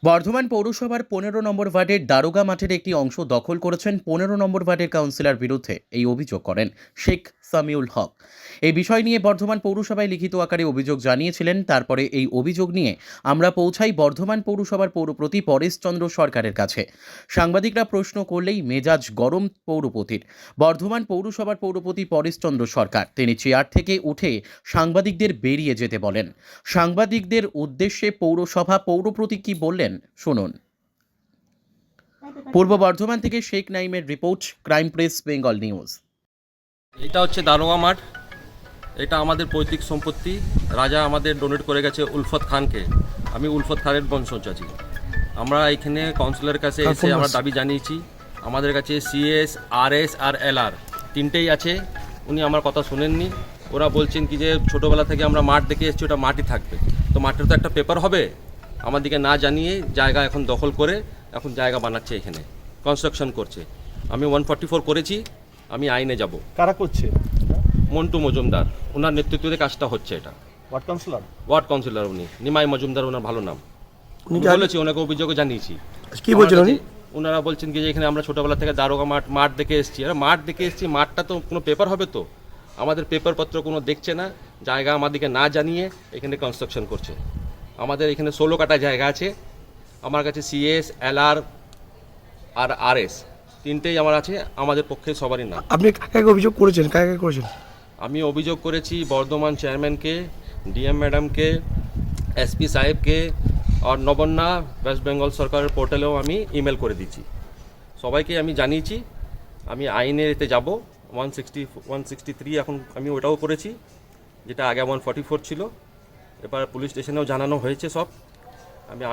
বর্ধমান পৌরসভার ১৫ নম্বর ওয়ার্ডের দারোগা মাঠের একটি অংশ দখল করেছেন ১৫ নম্বর ওয়ার্ডের কাউন্সিলর বিরুদ্ধে এই অভিযোগ করেন শেখ সামিউল হক। এই বিষয় নিয়ে বর্ধমান পৌরসভায় লিখিত আকারে অভিযোগ জানিয়েছিলেন। তারপরে এই অভিযোগ নিয়ে আমরা পৌঁছাই বর্ধমান পৌরসভার পৌরপ্রতি পরেশচন্দ্র সরকারের কাছে। সাংবাদিকরা প্রশ্ন করলেই মেজাজ গরম পৌরপতির। বর্ধমান পৌরসভার পৌরপতি পরেশচন্দ্র সরকার তিনি চেয়ার থেকে উঠে সাংবাদিকদের বেরিয়ে যেতে বলেন। সাংবাদিকদের উদ্দেশ্যে পৌরসভা পৌরপ্রতি কি বললেন শুনুন। পূর্ব বর্ধমান থেকে শেখ নাইমের report, crime press Bengal news. এটা হচ্ছে দারোগা মাঠ। এটা আমাদের পৈতৃক সম্পত্তি। রাজা আমাদের ডোনেট করে গেছে উলফত খানকে। আমি উলফত খানের বংশজ আছি। আমরা এখানে কাউন্সিলরের কাছে এসে আমরা দাবি জানিয়েছি। আমাদের কাছে সিএস, আরএস আর এলআর তিনটেই আছে। উনি আমার কথা শোনেননি। ওরা বলছেন কি যে ছোটোবেলা থেকে আমরা মাঠ দেখে এসেছি, ওটা মাঠই থাকবে। তো মাঠের তো একটা পেপার হবে। আমাদেরকে না জানিয়ে জায়গা এখন দখল করে এখন জায়গা বানাচ্ছে, এখানে কনস্ট্রাকশন করছে। আমি 144 করেছি, আমি আইনে যাব। কারা করছে? মন্টু মজুমদার, ওনার নেতৃত্বে কাজটা হচ্ছে। এটা ওয়ার্ড কাউন্সিলর উনি নিমাই মজুমদার, ওনার ভালো নাম। উনি বলেছি, ওনাকে অভিযোগও জানিয়েছি। কি বলছেন উনি? ওনারা বলছেন কি যে এখানে আমরা ছোটোবেলা থেকে দারোগা মাঠ দেখে এসেছি। আর মাঠ দেখে এসেছি, মাঠটা তো কোনো পেপার হবে। তো আমাদের পেপারপত্র কোনো দেখছে না, জায়গা আমাদেরকে না জানিয়ে এখানে কনস্ট্রাকশন করছে। আমাদের এখানে 16 কাটা জায়গা আছে। আমার কাছে সিএস, এলআর আর আরএস তিনটেই আমার আছে। আমাদের পক্ষে সবারই না। আপনি কাকে অভিযোগ করেছেন? কাকে করেছেন? আমি অভিযোগ করেছি বর্ধমান চেয়ারম্যানকে, ডিএম ম্যাডামকে, এসপি সাহেবকে, আর নবন্যা ওয়েস্ট বেঙ্গল সরকারের পোর্টালেও আমি ইমেল করে দিচ্ছি। সবাইকে আমি জানিয়েছি। আমি আইনে এতে যাব। 163 এখন আমি ওটাও করেছি, যেটা আগে 144 ছিল। এবার পুলিশ স্টেশনেও জানানো হয়েছে সব।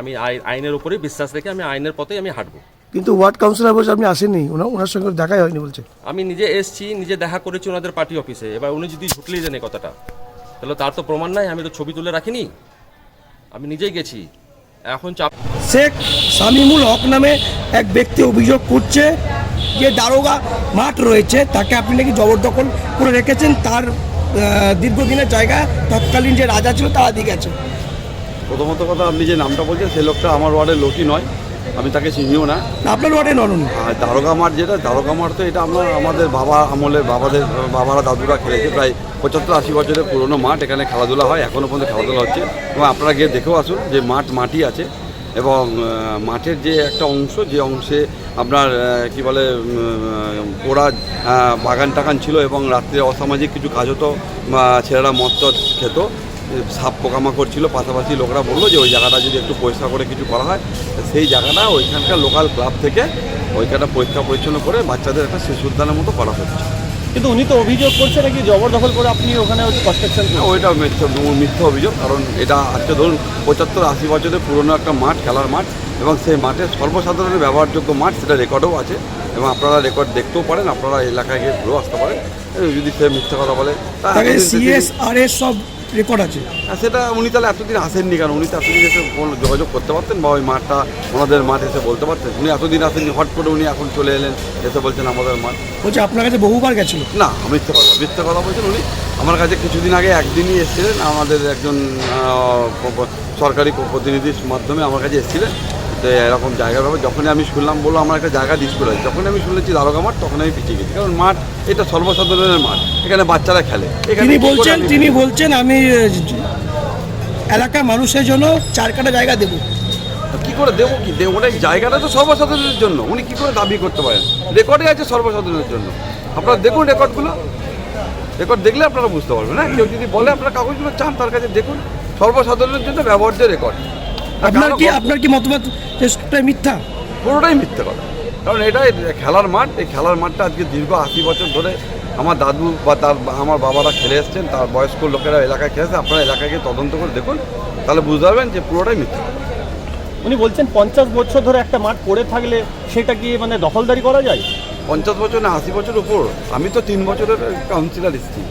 আমি আইনের উপরেই বিশ্বাস রেখে আমি আইনের পথেই আমি হাঁটবো। কিন্তু ওয়ার্ড কাউন্সিলর বলছে আপনি আসেননি, ওনার সঙ্গে দেখাই হয়নি বলছে। আমি নিজে এসেছি, নিজে দেখা করেছি ওনাদের পার্টি অফিসে। এবার উনি যদি ঝুটলেই দেন এই কথাটা, তাহলে তার তো প্রমাণ নাই। আমি তো ছবি তুলে রাখিনি, আমি নিজেই গেছি। এখন চাপ। শেখ সামিউল হক নামে এক ব্যক্তি অভিযোগ করছে যে দারোগা মাঠ রয়েছে, তাকে আপনি নাকি জবরদখল করে রেখেছেন। তার দীর্ঘদিনের জায়গা তৎকালীন যে রাজা ছিল তারা দিয়ে গেছে। প্রথমত কথা, আপনি যে নামটা বলছেন সে লোকটা আমার ওয়ার্ডের লোকই নয়, আমি তাকে চিনিও না। আপনার ওয়ার্ডে নন। আর দারোগা মাঠ যেটা, দারোগা মাঠ তো এটা আমাদের বাবা আমলের বাবারা দাদুরা খেলেছে। প্রায় 75-80 বছরের পুরনো মাঠ। এখানে খেলাধুলা হয়, এখনও পর্যন্ত খেলাধুলা হচ্ছে। এবং আপনারা গিয়ে দেখেও আসুন যে মাটি আছে। এবং মাঠের যে একটা অংশ, যে অংশে আপনার কি বলে ওরা বাগান টাগান ছিল এবং রাত্রে অসামাজিক কিছু কাজ হতো, ছেলেরা মদ খেত, সাপ পোকামাকড় ছিল। পাশাপাশি লোকরা বললো যে ওই জায়গাটা যদি একটু পরিষ্কার করে কিছু করা হয়, সেই জায়গাটা ওইখানকার লোকাল ক্লাব থেকে ওইখানটা পরিষ্কার পরিচ্ছন্ন করে বাচ্চাদের একটা শিশু উদ্যানের মতো করা হচ্ছে। কিন্তু উনি তো অভিযোগ করছে নাকি জবরদখল করে আপনি ওখানে কনস্ট্রাকশন। ওইটা মিথ্যা অভিযোগ। কারণ এটা আজকে ধরুন 75-80 বছরের পুরনো একটা মাঠ, খেলার মাঠ, এবং সেই মাঠে সর্বসাধারণের ব্যবহারযোগ্য মাঠ, সেটা রেকর্ডও আছে। এবং আপনারা রেকর্ড দেখতেও পারেন, আপনারা এলাকায় গিয়ে ঘুরেও আসতে পারেন। যদি সে মিথ্যা কথা বলে, সিএস আর এস সব রেকর্ড আছে। সেটা উনি তাহলে এতদিন আসেননি কেন? উনি তো এতদিন এসে যোগাযোগ করতে পারতেন, বা ওই মাঠটা ওনাদের মাঠ এসে বলতে পারতেন। উনি এতদিন আসেননি, হট করে উনি এখন চলে এলেন, এসে বলছেন আমাদের মাঠ। বলছে আপনার কাছে বহুবার গেছিল। না, মিথ্যা কথা বলছেন উনি। আমার কাছে কিছুদিন আগে একদিনই এসেছিলেন, আমাদের একজন সরকারি প্রতিনিধির মাধ্যমে আমার কাছে এসেছিলেন। তো এরকম জায়গার ব্যাপার যখনই আমি শুনলাম, বললো আমার একটা জায়গা ডিসপুট আছে। যখন আমি শুনেছি দারোগা মাঠ, তখন আমি পিছিয়ে গেছি। কারণ মাঠ এটা সর্বসাধারণের মাঠ, এখানে বাচ্চারা খেলে। তিনি বলছেন আমি এলাকার মানুষের জন্য 4 কাটা জায়গা দেবো। তো কী করে দেবো? ওটাই জায়গাটা তো সর্বসাধারণের জন্য। উনি কী করে দাবি করতে পারেন? রেকর্ডে আছে সর্বসাধারণের জন্য। আপনারা দেখুন রেকর্ডগুলো, রেকর্ড দেখলে আপনারা বুঝতে পারবেন। না, কেউ যদি বলে আপনারা কাগজগুলো চান, তার কাছে দেখুন। সর্বসাধারণের জন্য ব্যবহার্য রেকর্ড। আপনার কি মতামত মিথ্যা? পুরোটাই মিথ্যে কথা। কারণ এটা খেলার মাঠ। এই খেলার মাঠটা আজকে দীর্ঘ 80 বছর ধরে আমার দাদু বা আমার বাবারা খেলে এসছেন, তার বয়স্ক লোকেরা এলাকায় খেলেছে। আপনারা এলাকায় গিয়ে তদন্ত করে দেখুন, তাহলে বুঝতে পারবেন যে পুরোটাই মিথ্যে কথা। উনি বলছেন 50 বছর ধরে একটা মাঠ পড়ে থাকলে সেটা কি মানে দখলদারি করা যায়? 50 বছর না, 80 বছর উপর। আমি তো 3 বছরের কাউন্সিলর এসেছি,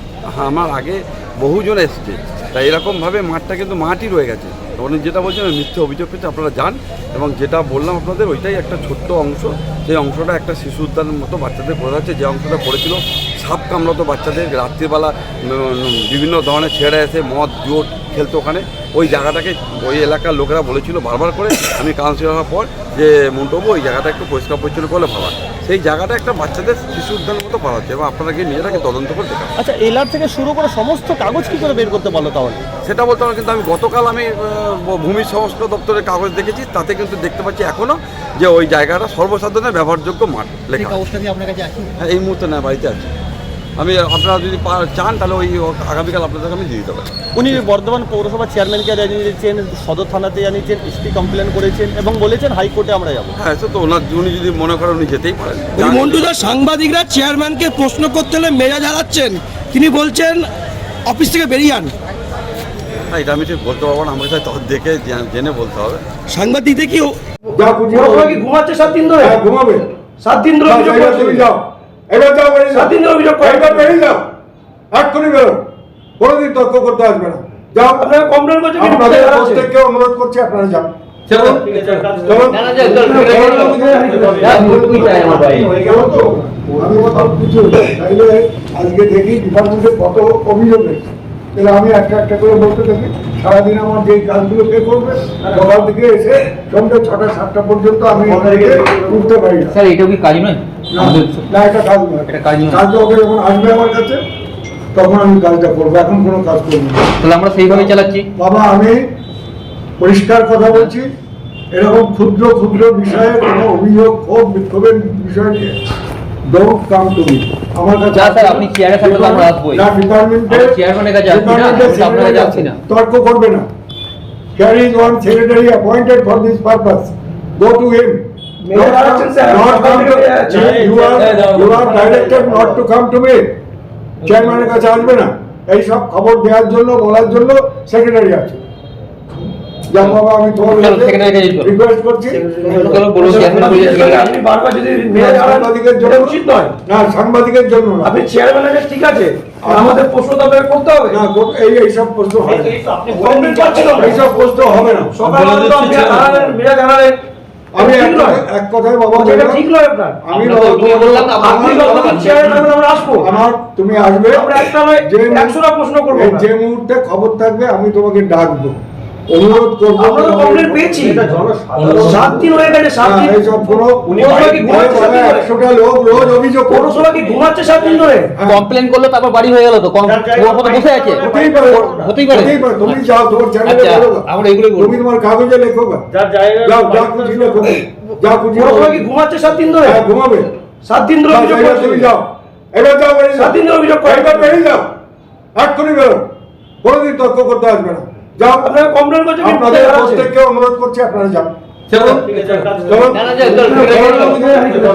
আমার আগে বহুজন এসছে। তাই এরকমভাবে মাঠটা কিন্তু মাঠই রয়ে গেছে। তো উনি যেটা বলছেন মিথ্যে অভিযোগ করছে, আপনারা যান। এবং যেটা বললাম আপনাদের, ওইটাই একটা ছোট্ট অংশ। সেই অংশটা একটা শিশু উদ্যানের মতো বাচ্চাদের পড়ে যাচ্ছে। যে অংশটা পড়েছিল, সাপ কামড়াতো বাচ্চাদের। রাত্রিবেলা বিভিন্ন ধরনের ছেড়ে এসে মদ জোট খেলতো ওখানে। ওই জায়গাটাকে ওই এলাকার লোকেরা বলেছিল বারবার করে, আমি কাউন্সিলর হওয়ার পর, যে মন্টবু ওই জায়গাটা একটু পরিষ্কার পরিচ্ছন্ন করলে ভালো হয়। সেই জায়গাটা একটা বাচ্চাদের শিশু উদ্যানের মতো করা হচ্ছে এবং আপনারা গিয়ে নিজেরাকে তদন্ত করে দেখা। আচ্ছা, এলআর থেকে শুরু করে সমস্ত কাগজ কি করে বের করতে পারলো তাহলে? সেটা বলতে পারবো, কিন্তু আমি গতকাল ভূমি সংস্কার দপ্তরের কাগজ দেখেছি, তাতে কিন্তু দেখতে পাচ্ছি এখনও যে ওই জায়গাটা সর্বসাধারণের ব্যবহারযোগ্য মাঠ লেখা। কাগজটা কি আপনার কাছে আছে? হ্যাঁ, এই মুহূর্তে না, বাড়িতে আছে। আমি আপনারা যদি চান তাহলে ওই আগামীকাল আপনাদেরকে আমি দিয়ে দিতে পারি। উনি বর্ধমান পৌরসভার চেয়ারম্যানকে জানিয়েছেন, সদর থানাতে জানিয়েছেন, এসপি কমপ্লেন করেছেন এবং বলেছেন হাইকোর্টে আমরা যাবো। হ্যাঁ, সে তো উনি যদি মনে করেন উনি যেতেই পারেন। ওই মন্টুদা সাংবাদিকরা চেয়ারম্যানকে প্রশ্ন করতে হলে মেজাজ হারাচ্ছেন, তিনি বলছেন অফিস থেকে বেরিয়ে আন। হ্যাঁ, এটা আমি ঠিক বলতে পারবো না, আমাকে তাই দেখে জেনে বলতে হবে। সাংবাদিকদের কি কি ঘুমাচ্ছে 7 দিন ধরে? ঘুমাবে 7 দিন ধরে অভিযোগ করছে। তুমি যাও, এবার যাও, 7 দিন ধরে অভিযোগ করে, এবার বেরিয়ে যাও, এক্ষুনি বেরো, কোনোদিন তর্ক করতে আসবে না। যাও, আপনারা কমপ্লেন করছেন, আপনাদের প্রত্যেককে অনুরোধ করছি আপনারা যান। চলো, আমি কথা কিছু তাইলে আজকে দেখি ডিপার্টমেন্টে কত অভিযোগ এসেছে, তাহলে আমি একটা একটা করে বলতে থাকি। সারাদিন আমার যে কাজগুলো কে করবে, সকাল থেকে এসে সন্ধ্যে 6টা 7টা পর্যন্ত আমি উঠতে পারি না। স্যার এটাও কি কাজ নয়? না, এটা কাজ নয়, এটা কাজ নয়। কাজটা ওকে যখন আসবে আমার কাছে তখন আমি কাজটা করবো, এখন কোনো কাজ করবো না। তাহলে আমরা সেইভাবে চালাচ্ছি। বাবা, আমি পরিষ্কার কথা বলছি, এরকম ক্ষুদ্র ক্ষুদ্র বিষয়ে কোনো অভিযোগ ক্ষোভ বিক্ষোভের বিষয় নিয়ে ডোন্ট কাম টু মি। আমার কাছে যা স্যার, আপনি চেয়ারে থাকলে তো আমরা আসবোই। না, ডিপার্টমেন্টে আমরা চেয়ারম্যানের কাছে যাচ্ছি না, আমরা তো আপনার কাছে যাচ্ছি না। তর্ক করবে না। There is one secretary appointed for this purpose. Go to him. You are directed not to come to me. চেয়ারম্যানের কাছে আসবে না। এই সব খবর দেওয়ার জন্য, বলার জন্য সেক্রেটারি আছে। যা বাবা, আমি তোমার রিকোয়েস্ট করছি, আপনি বারবার যদি সাংবাদিকের জন্য উচিত নয়। না, সাংবাদিকের জন্য না। আপনি চেয়ারম্যানের ঠিক আছে, আমাদের প্রশ্ন তো আপনাকে করতে হবে। না, এইসব প্রশ্ন হবে না। আপনি কমপ্লেন করছেন, এইসব প্রশ্ন হবে না। সকালে তো আপনি জানালেন, মেজা জানালেন, আমি ঠিক নয়। এক কথাই বাবা এটা বললাম, ঠিক নয় আপনার। আমি বললাম না, আপনি যতক্ষণ চেয়ারে থাকবেন আমরা আসবো। আমার তুমি আসবে, আমরা একটা নয়, যে 100টা প্রশ্ন করবো আমরা। যে মুহূর্তে খবর থাকবে আমি তোমাকে ডাকবো, অনুরোধ করবো। আমরা তো কমপ্লেন পেয়েছি, 7 দিন হয়ে গেছে, 7 দিন। এইসব কোনো পৌরসভা কি ঘুমাচ্ছে 7 দিন ধরে? 100টা লোক রোজ অভিযোগ করছে। পৌরসভা কি ঘুমাচ্ছে 7 দিন ধরে? কমপ্লেন করলো তারপর বাড়ি হয়ে গেল তো, পৌরসভা বসে আছে। হতেই পারে, হতেই পারে। তুমি যাও, তোমার চ্যানেলে আচ্ছা, বলো গা। আমরা এগুলোই বলবো। তুমি তোমার কাগজে লেখো গা। যাও, যা খুশি লেখো, যা খুশি পৌরসভা কি ঘুমাচ্ছে 7 দিন ধরে? হ্যাঁ, ঘুমাবে। 7 দিন ধরে অভিযোগ এবার করছে। তুমি যাও, এবার যাও, বেরিয়ে যাও। 7 দিন ধরে অভিযোগ করে। এবার বেরিয়ে যাও, এক্ষুনি বেরো, কোনোদিন তর্ক করতে আসবে না। যাও, আপনারা কমপ্লেন করছেন, আপনাদের প্রত্যেককে অনুরোধ করছি আপনারা যান। চলো। চলো।